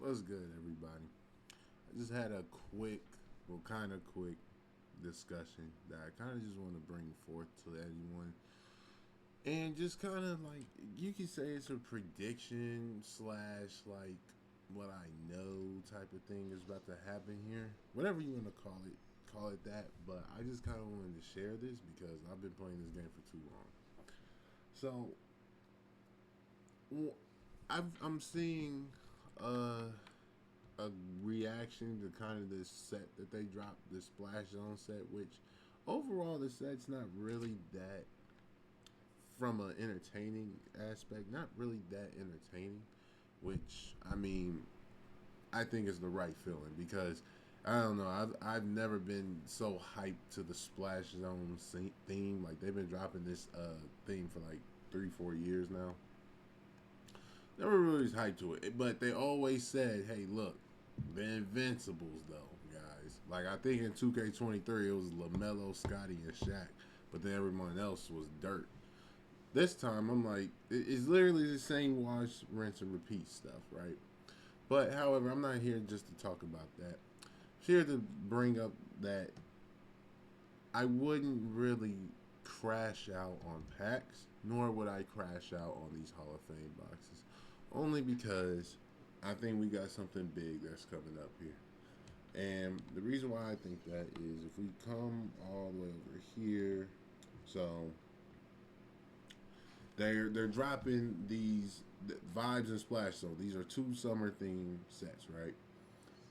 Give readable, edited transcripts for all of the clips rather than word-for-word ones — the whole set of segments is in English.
What's good, everybody? I just had a quick, well, kind of quick discussion that I kind of just want to bring forth to anyone. And just kind of like, you could say it's a prediction slash like what I know type of thing is about to happen here. Whatever you want to call it that. But I just kind of wanted to share this because I've been playing this game for too long. So, I'm seeing uh, a reaction to kind of this set that they dropped, this Splash Zone set, which overall the set's not really that, from an entertaining aspect, not really that entertaining, which I mean, I think is the right feeling because I don't know, I've never been so hyped to the Splash Zone theme. Like they've been dropping this theme for like 3 4 years now. Never really was hyped to it, but they always said, "Hey, look, the Invincibles, though, guys. Like I think in 2K23 it was Lamelo, Scotty, and Shaq, but then everyone else was dirt. This time I'm like, it's literally the same wash, rinse, and repeat stuff, right? But however, I'm not here just to talk about that. I'm here to bring up that I wouldn't really crash out on packs, nor would I crash out on these Hall of Fame boxes, only because I think we got something big that's coming up here. And the reason why I think that is if we come all the way over here, so they're dropping these vibes and splash. So these are two summer theme sets, right?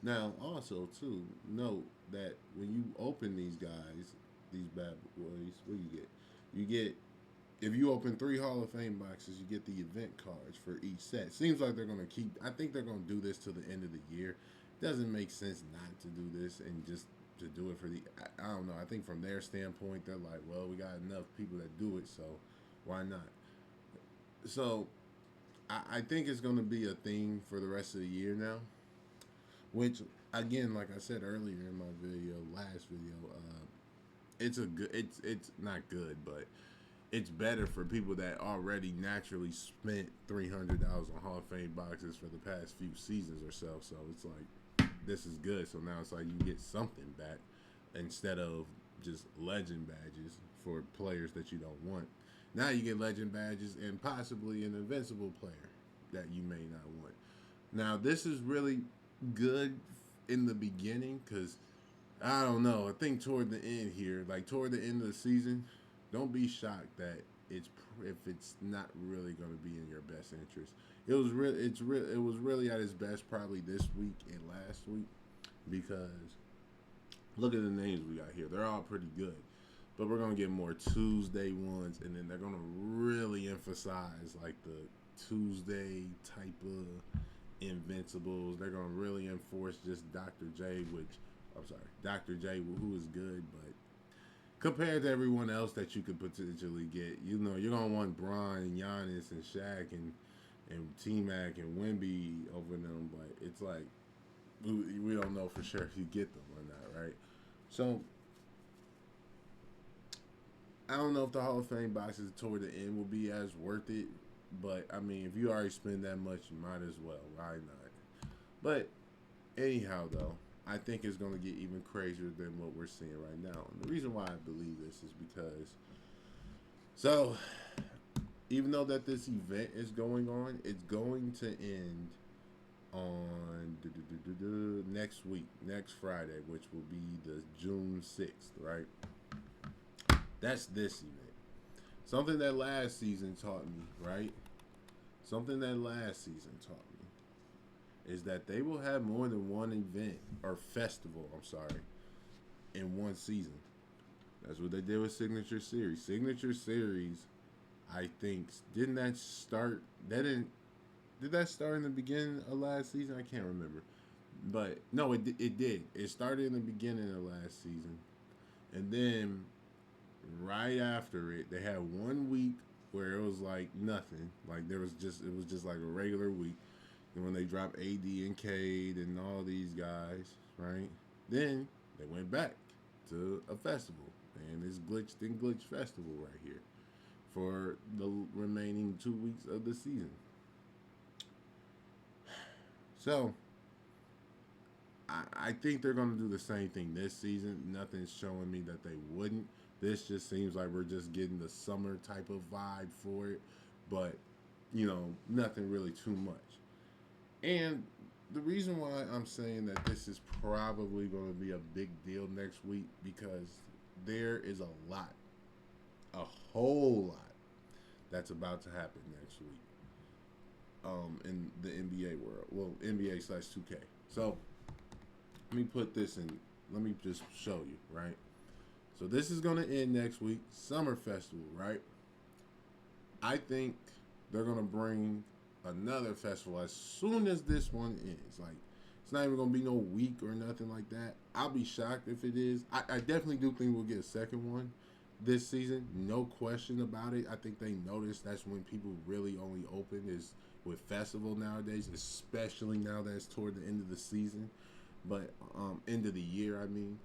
Now also too note that when you open these guys, these bad boys, what do you get? You get, if you open 3 Hall of Fame boxes, you get the event cards for each set. Seems like they're gonna keep. I think they're gonna do this to the end of the year. Doesn't make sense not to do this and just to do it for the. I don't know. I think from their standpoint, they're like, well, we got enough people that do it, so why not? So I think it's gonna be a thing for the rest of the year now. Which again, like I said earlier in my video, last video, it's a good. It's not good, but it's better for people that already naturally spent $300 on Hall of Fame boxes for the past few seasons or so. So it's like this is good. So now it's like you get something back instead of just legend badges for players that you don't want. Now you get legend badges and possibly an invincible player that you may not want. Now this is really good in the beginning because I don't know. I think toward the end here, like toward the end of the season, don't be shocked that it's if it's not really going to be in your best interest. It was real. It's real. It was really at its best probably this week and last week because look at the names we got here. They're all pretty good, but we're gonna get more Tuesday ones, and then they're gonna really emphasize like the Tuesday type of Invincibles. They're gonna really enforce just Dr. J, which I'm sorry, Dr. J, who is good, but compared to everyone else that you could potentially get, you know, you're gonna want Bron and Giannis and Shaq and T Mac and Wemby over them, but it's like we don't know for sure if you get them or not, right? So I don't know if the Hall of Fame boxes toward the end will be as worth it, but I mean, if you already spend that much, you might as well. Why not? But anyhow, though, I think it's going to get even crazier than what we're seeing right now. And the reason why I believe this is because, so, even though that this event is going on, it's going to end on next week, next Friday, which will be the June 6th, right? That's this event. Something that last season taught me, right? Something that last season taught me is that they will have more than one event or festival, I'm sorry, in one season. That's what they did with Signature Series. Signature Series, I think, didn't that start? That didn't. Did that start in the beginning of last season? I can't remember. But no, it did. It started in the beginning of last season, and then right after it, they had 1 week where it was like nothing. Like there was just it was just like a regular week. And when they dropped AD and Cade and all these guys, right? Then they went back to a festival, and it's glitched and glitch festival right here for the remaining 2 weeks of the season. So I think they're going to do the same thing this season. Nothing's showing me that they wouldn't. This just seems like we're just getting the summer type of vibe for it, but nothing really too much. And the reason why I'm saying that this is probably going to be a big deal next week because there is a whole lot that's about to happen next week in the NBA world. Well, NBA slash 2K. So let me put this in. Let me just show you, right? So this is going to end next week. Summer Festival, right? I think they're going to bring another festival as soon as this one ends. Like, it's not even going to be no week or nothing like that. I'll be shocked if it is. I definitely do think we'll get a second one this season. No question about it. I think they noticed that's when people really only open is with festival nowadays, especially now that it's toward the end of the season. But end of the year, I mean.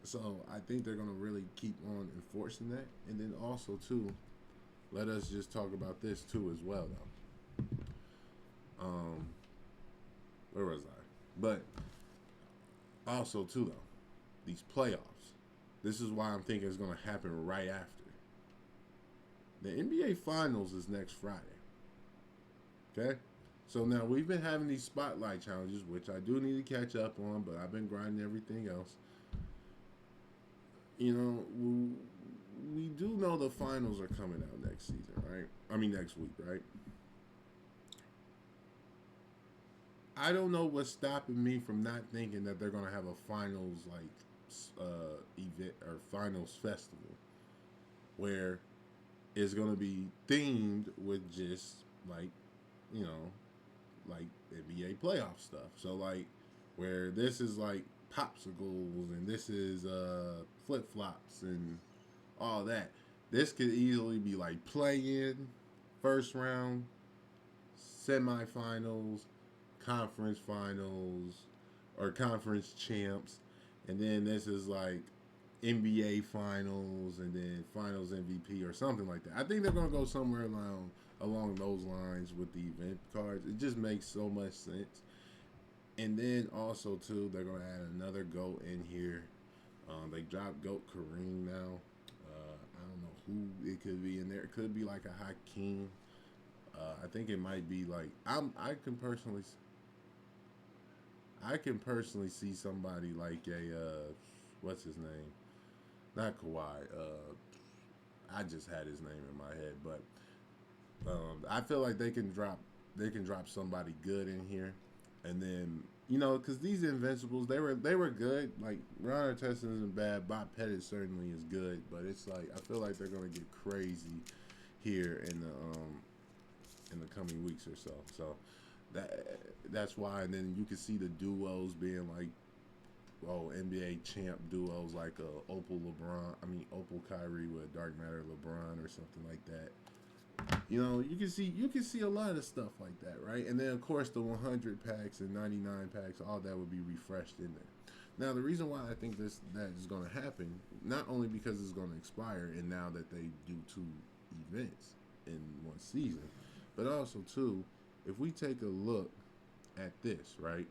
So I think they're gonna really keep on enforcing that, and then also too, let us just talk about this too as well though. Where was I? But also too though, these playoffs. This is why I'm thinking it's gonna happen right after. The NBA Finals is next Friday. Okay? So now we've been having these spotlight challenges, which I do need to catch up on, but I've been grinding everything else. We do know the finals are coming out next season, right? I mean, next week, right? I don't know what's stopping me from not thinking that they're gonna have a finals event or finals festival where it's gonna be themed with just like you know like NBA playoff stuff. So like where this is like popsicles and this is flip flops and all that. This could easily be like play in, first round, semifinals, conference finals, or conference champs, and then this is like NBA finals and then finals MVP or something like that. I think they're gonna go somewhere along those lines with the event cards. It just makes so much sense. And then also too, they're gonna add another goat in here. They dropped goat Kareem now. I don't know who it could be in there. It could be like a Hakeem. I think it might be like I can personally see somebody like a what's his name? Not Kawhi. I just had his name in my head, but I feel like they can drop somebody good in here, and then because these Invincibles they were good. Like Ron Artest isn't bad. Bob Pettit certainly is good, but it's like I feel like they're gonna get crazy here in the coming weeks or so. So that's why. And then you can see the duos being like NBA champ duos like Opal Kyrie with Dark Matter LeBron or something like that. You can see a lot of stuff like that, right? And then of course the 100 packs and 99 packs, all that would be refreshed in there. Now the reason why I think that is going to happen, not only because it's going to expire, and now that they do two events in one season, but also too, if we take a look at this, right,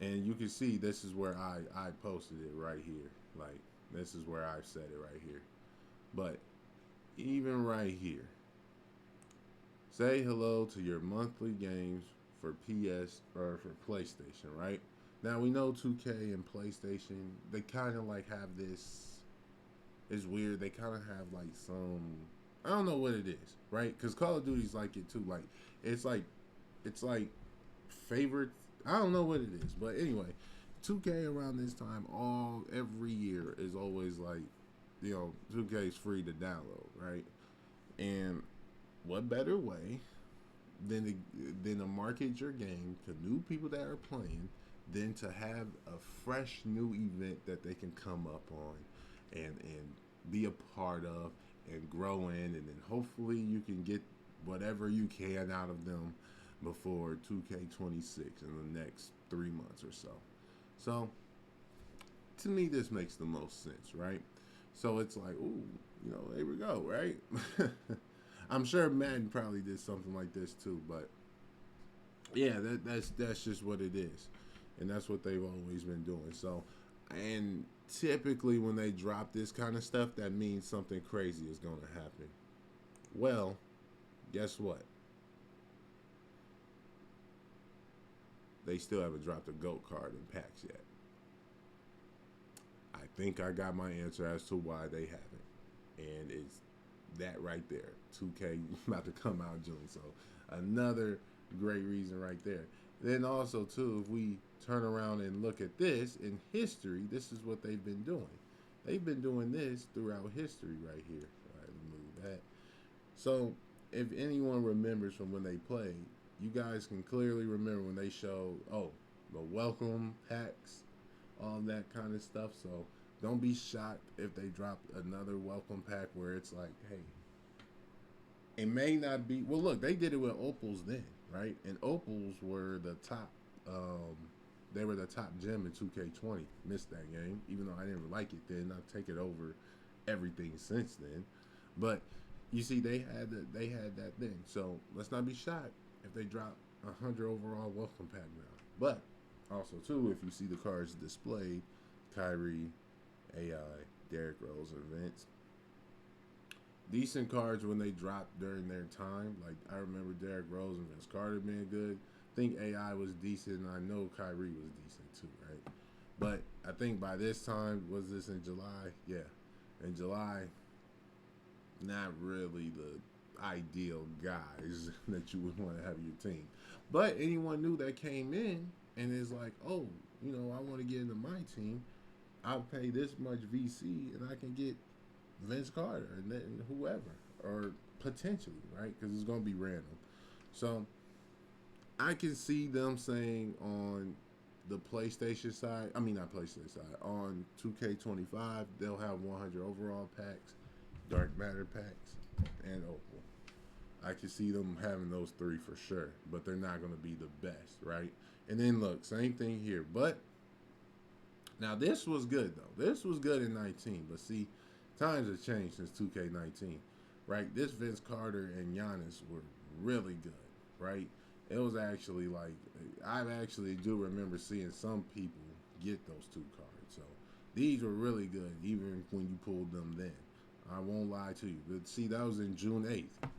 and you can see this is where I posted it right here, like this is where I've said it right here, but even right here, say hello to your monthly games for PS or for PlayStation, right? Now we know 2K and PlayStation, they kind of like have this. It's weird. They kind of have like some. I don't know what it is, right? Because Call of Duty's like it too. Like it's like favorite. I don't know what it is, but anyway, 2K around this time, every year is always like, 2K is free to download, right? And what better way than to market your game to new people that are playing than to have a fresh new event that they can come up on and be a part of and grow in, and then hopefully you can get whatever you can out of them before 2K26 in the next 3 months or so. So to me, this makes the most sense, right? So it's like, ooh, there we go, right? I'm sure Madden probably did something like this too, but Yeah, that's just what it is, and that's what they've always been doing. So, and typically when they drop this kind of stuff, that means something crazy is going to happen. Well, guess what? They still haven't dropped a goat card in packs yet. I think I got my answer as to why they haven't, and it's that right there. 2K about to come out June, so another great reason right there. Then also too, if we turn around and look at this in history, this is what they've been doing. They've been doing this throughout history right here. All right, let me move that. So if anyone remembers from when they played, you guys can clearly remember when they showed, oh, the welcome packs, all that kind of stuff. So don't be shocked if they drop another welcome pack where it's like, hey, it may not be. Well, look, they did it with opals then, right? And opals were the top. Um, they were the top gem in 2K20. Missed that game, even though I didn't like it then. I've taken over everything since then. But you see, they had that thing. So let's not be shocked if they drop 100 overall welcome pack now. But also too, if you see the cards displayed, Kyrie, AI, Derrick Rose, and Vince, decent cards when they dropped during their time. Like I remember Derrick Rose and Vince Carter being good. I think AI was decent, and I know Kyrie was decent too, right? But I think by this time, was this in July? Yeah, in July, not really the ideal guys that you would want to have your team. But anyone new that came in and is like, oh, I want to get into my team. I'll pay this much VC and I can get Vince Carter and then whoever, or potentially, right? Because it's going to be random. So I can see them saying on the PlayStation side, I mean, not PlayStation side, on 2K25, they'll have 100 overall packs, Dark Matter packs, and Opal. I can see them having those three for sure, but they're not going to be the best, right? And then look, same thing here. But now this was good though. This was good in 19, but see, times have changed since 2K19, right? This Vince Carter and Giannis were really good, right? It was actually like I actually do remember seeing some people get those two cards. So these were really good, even when you pulled them then. I won't lie to you. But see, that was in June 8th.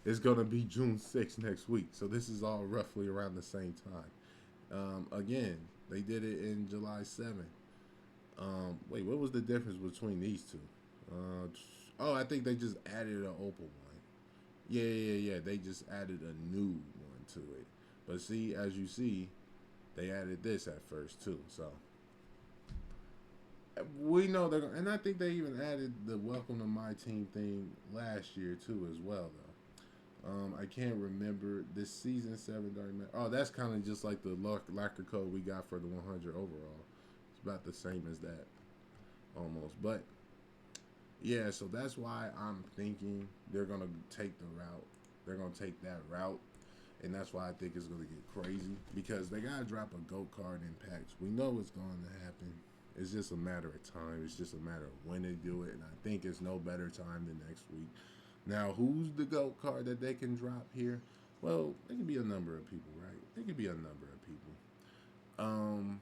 It's gonna be June 6th next week. So this is all roughly around the same time. Again, they did it in July 7th. Wait, what was the difference between these two? Oh, I think they just added an opal one. Yeah, yeah, yeah. They just added a new one to it. But see, as you see, they added this at first too. So we know they're gonna, and I think they even added the "Welcome to My Team" thing last year too, as well. Though I can't remember this season 7 Dark Matter. Oh, that's kind of just like the locker code we got for the 100 overall. It's about the same as that almost, but yeah. So that's why I'm thinking they're gonna take the route. They're gonna take that route, and that's why I think it's gonna get crazy because they gotta drop a GOAT card in packs. We know it's going to happen. It's just a matter of time. It's just a matter of when they do it, and I think it's no better time than next week. Now, who's the GOAT card that they can drop here? Well, it could be a number of people, right? It could be a number of people. Um,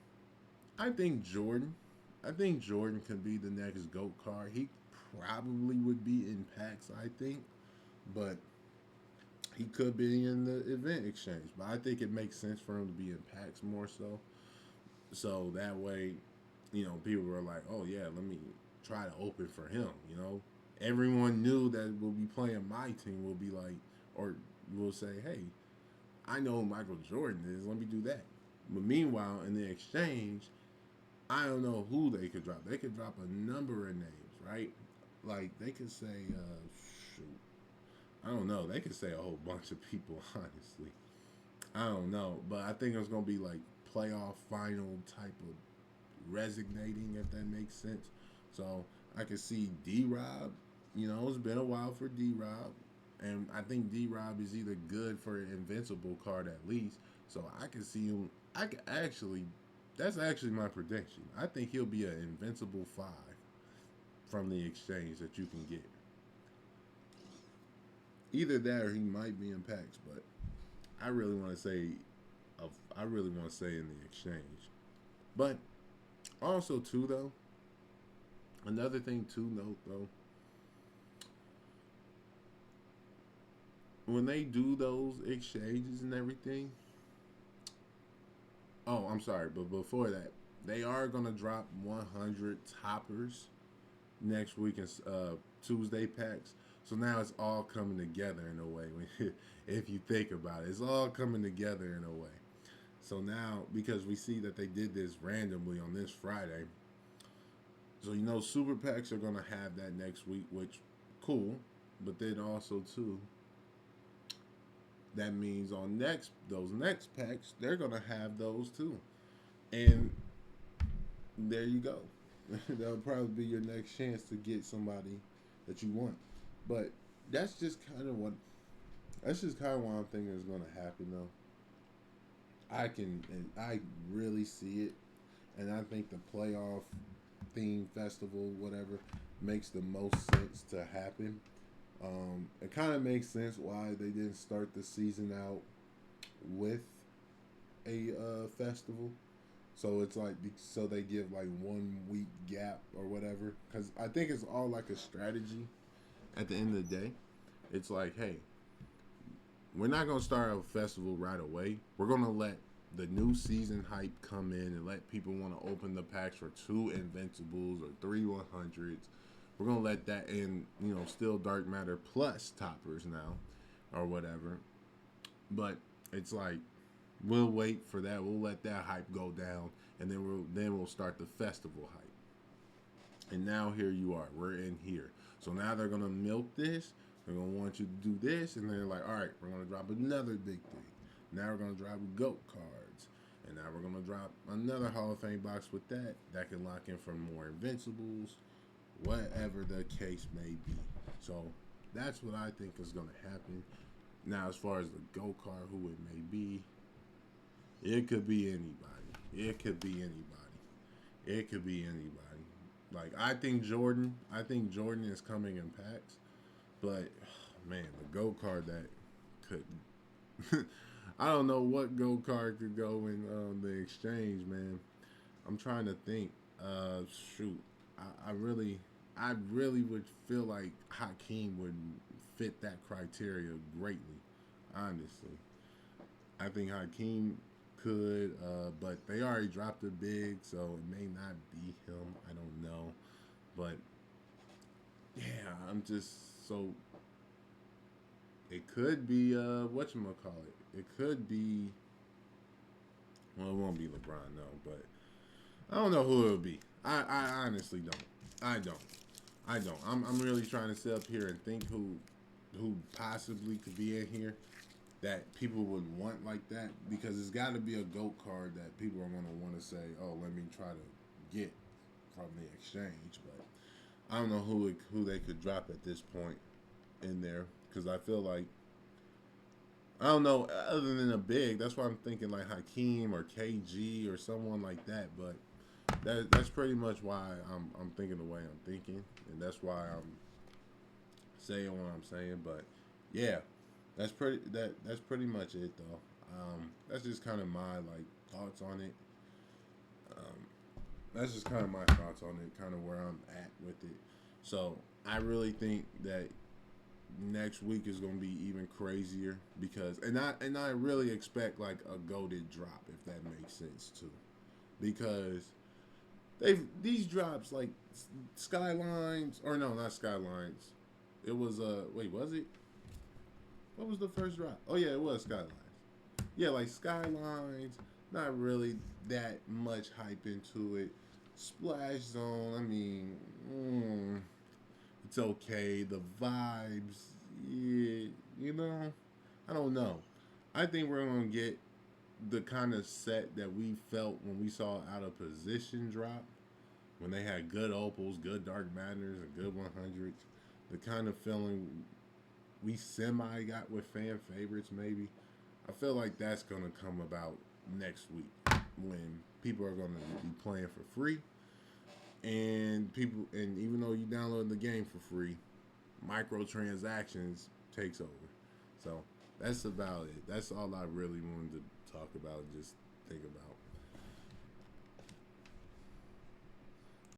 I think Jordan. I think Jordan could be the next GOAT card. He probably would be in packs, I think, but he could be in the event exchange. But I think it makes sense for him to be in packs more so. So that way, people were like, oh yeah, let me try to open for him. Everyone knew that will be playing my team will be like, or will say, hey, I know who Michael Jordan is. Let me do that. But meanwhile, in the exchange, I don't know who they could drop. They could drop a number of names, right? Like they could say, shoot, I don't know. They could say a whole bunch of people, honestly. I don't know, but I think it's gonna be like playoff final type of resignating, if that makes sense. So I could see D Rob. It's been a while for D Rob, and I think D Rob is either good for an invincible card at least. So I can see him. I could actually. That's actually my prediction. I think he'll be an invincible 5 from the exchange that you can get. Either that or he might be in packs, but I really want to say, I really want to say in the exchange. But also too though, another thing to note though, when they do those exchanges and everything, oh, I'm sorry, but before that, they are gonna drop 100 toppers next week in Tuesday packs. So now it's all coming together in a way. If you think about it, it's all coming together in a way. So now, because we see that they did this randomly on this Friday, so super packs are gonna have that next week, which cool. But then also too, that means on those next packs, they're gonna have those too. And there you go. That'll probably be your next chance to get somebody that you want. But that's just kind of what that's just kind of what I'm thinking is going to happen though. I really see it, and I think the playoff theme festival, whatever, makes the most sense to happen. It kind of makes sense why they didn't start the season out with a festival. So it's like so they give like 1 week gap or whatever. Because I think it's all like a strategy. At the end of the day, it's like, hey, we're not gonna start a festival right away. We're gonna let the new season hype come in and let people want to open the packs for 2 Invincibles or 3 100s. We're gonna let that in, still Dark Matter plus toppers now, or whatever. But it's like we'll wait for that. We'll let that hype go down, and then we'll start the festival hype. And now here you are. We're in here. So now they're gonna milk this. They're gonna want you to do this, and they're like, all right, we're gonna drop another big thing. Now we're gonna drop GOAT cards, and now we're gonna drop another Hall of Fame box with that can lock in for more Invincibles, whatever the case may be. So that's what I think is gonna happen. Now, as far as the GOAT card, who it may be, it could be anybody. It could be anybody. It could be anybody. Like I think Jordan is coming in packs, but man, the GO card that could I don't know what GO card could go in the exchange, man. I'm trying to think. Shoot, I really would feel like Hakeem would fit that criteria greatly. Honestly, I think Hakeem could, but they already dropped it big, so it may not be him. I don't know, but yeah, I'm just so. It could be call it. It could be. Well, it won't be LeBron, no, but I don't know who it'll be. I honestly don't. I don't. I don't. I'm really trying to sit up here and think who possibly could be in here that people would want like that, because it's got to be a GOAT card that people are going to want to say, oh, let me try to get from the exchange. But I don't know who they could drop at this point in there, because I feel like I don't know other than a big. That's why I'm thinking like Hakeem or KG or someone like that. But that's pretty much why I'm thinking the way I'm thinking, and that's why I'm saying what I'm saying. But yeah, that's pretty much it though. That's just kind of my like thoughts on it. Um, that's just kind of my thoughts on it, kind of where I'm at with it. So I really think that next week is going to be even crazier, because and I really expect like a goaded drop, if that makes sense too, because these drops like Skylines, or no, not Skylines. It was wait, was it? What was the first drop? Oh yeah, it was Skylines. Yeah, like Skylines, not really that much hype into it. Splash Zone, I mean, it's okay. The vibes, yeah, I don't know. I think we're gonna get the kind of set that we felt when we saw Out of Position drop, when they had good opals, good dark matters, and good 100s. The kind of feeling we semi got with fan favorites, maybe. I feel like that's gonna come about next week, when people are gonna be playing for free, and even though you download the game for free, microtransactions takes over. So That's about it. That's all I really wanted to talk about. Just think about.